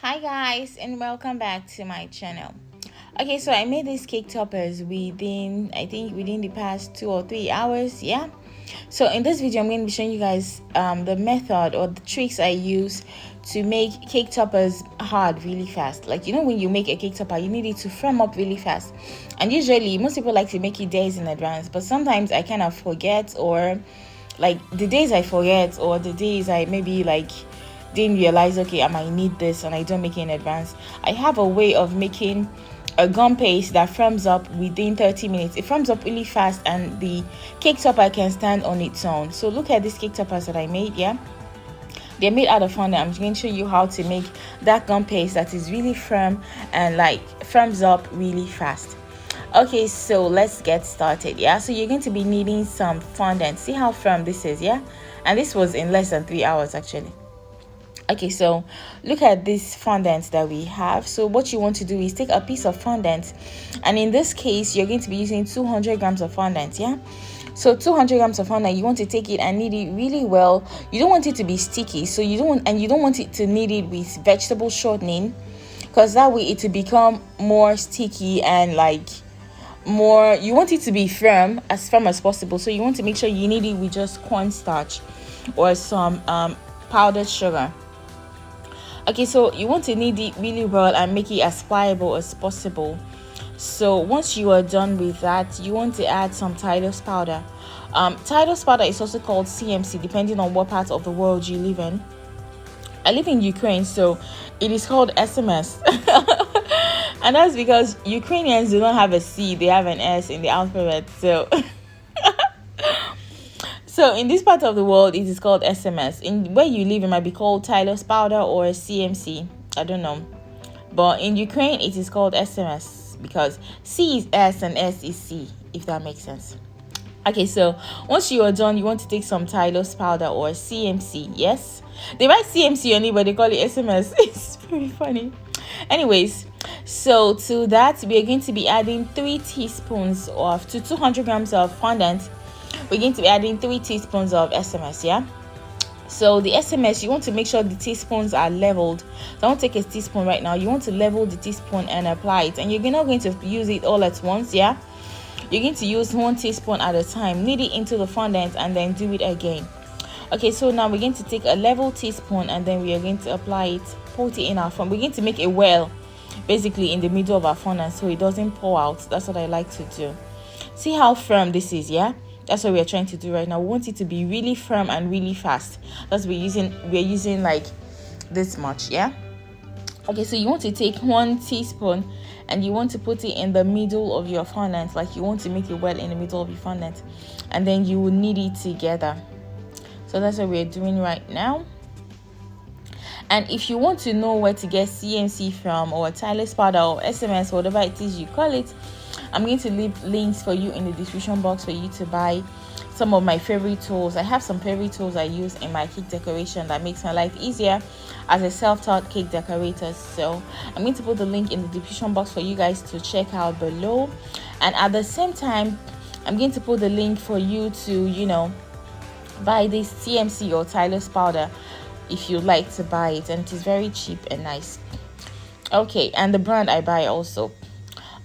Hi guys, and welcome back to my channel. Okay, so I made these cake toppers within the past 2 or 3 hours. Yeah, so in this video I'm going to be showing you guys the method or the tricks I use to make cake toppers hard really fast. Like, when you make a cake topper, you need it to firm up really fast, and usually most people like to make it days in advance, but sometimes I kind of forget, or like the days I forget, or the days I maybe didn't realize, okay, I might need this, and I don't make it in advance. I have a way of making a gum paste that firms up within 30 minutes. It firms up really fast, and the cake topper can stand on its own. So look at these cake toppers that I made. Yeah, they're made out of fondant. I'm going to show you how to make that gum paste that is really firm and firms up really fast. Okay, so let's get started. Yeah, so you're going to be needing some fondant. See how firm this is? Yeah, and this was in less than 3 hours actually. Okay, so look at this fondant that we have. So what you want to do is take a piece of fondant, and in this case you're going to be using 200 grams of fondant. Yeah, so 200 grams of fondant, you want to take it and knead it really well. You don't want it to be sticky, so you don't want it to knead it with vegetable shortening, because that way it will become more sticky and you want it to be firm as possible. So you want to make sure you knead it with just cornstarch or some powdered sugar. Okay, so you want to knead it really well and make it as pliable as possible. So once you are done with that, you want to add some tylose powder. Tylose powder is also called CMC, depending on what part of the world you live in. I live in Ukraine, so it is called SMS. And that's because Ukrainians do not have a C, they have an S in the alphabet. So in this part of the world, it is called SMS. In where you live, it might be called tylose powder or CMC. I don't know. But in Ukraine, it is called SMS because C is S and S is C, if that makes sense. Okay, so once you are done, you want to take some tylose powder or CMC. Yes, they write CMC on it, but they call it SMS. It's very funny. Anyways, so to that, we are going to be adding 3 teaspoons to 200 grams of fondant. We're going to be adding 3 teaspoons of SMS. Yeah, so the SMS, you want to make sure the teaspoons are leveled. Don't take a teaspoon right now. You want to level the teaspoon and apply it, and you're not going to use it all at once. Yeah, you're going to use 1 teaspoon at a time, knead it into the fondant, and then do it again. Okay, so now we're going to take a level teaspoon, and then we are going to apply it, put it in our fondant. We're going to make a well basically in the middle of our fondant so it doesn't pour out. That's what I like to do. See how firm this is? Yeah, that's what we're trying to do right now. We want it to be really firm and really fast. That's we're using like this much. Yeah, okay, so you want to take 1 teaspoon and you want to put it in the middle of your fondant, like you want to make it well in the middle of your fondant, and then you will knead it together. So that's what we're doing right now. And if you want to know where to get CMC from, or tylose powder, or SMS, whatever it is you call it, I'm going to leave links for you in the description box for you to buy some of my favorite tools. I have some favorite tools I use in my cake decoration that makes my life easier as a self-taught cake decorator. So I'm going to put the link in the description box for you guys to check out below, and at the same time I'm going to put the link for you to buy this CMC or tylose powder if you like to buy it, and it is very cheap and nice. Okay, and the brand I buy also.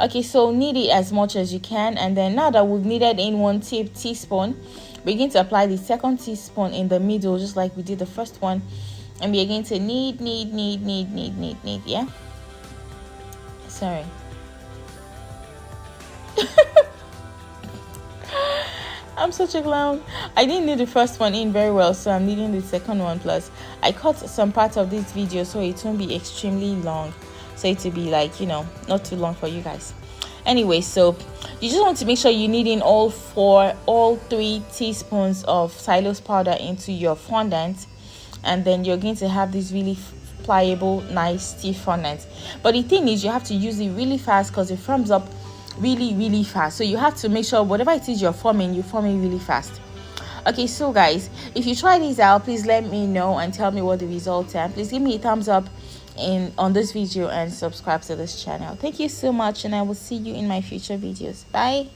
Okay, so knead it as much as you can, and then now that we've kneaded in 1 teaspoon, we're going to apply the 2nd teaspoon in the middle, just like we did the first one, and we're going to knead. Yeah, sorry. I'm such a clown. I didn't knead the first one in very well, so I'm kneading the second one. Plus I cut some parts of this video so it won't be extremely long, so it will be not too long for you guys. Anyway, so you just want to make sure you knead in all 3 teaspoons of tylose powder into your fondant, and then you're going to have this really pliable, nice stiff fondant. But the thing is, you have to use it really fast because it firms up really fast. So you have to make sure whatever it is you're forming really fast. Okay, so guys, if you try these out, please let me know and tell me what the results are. Please give me a thumbs up on this video and subscribe to this channel. Thank you so much, and I will see you in my future videos. Bye.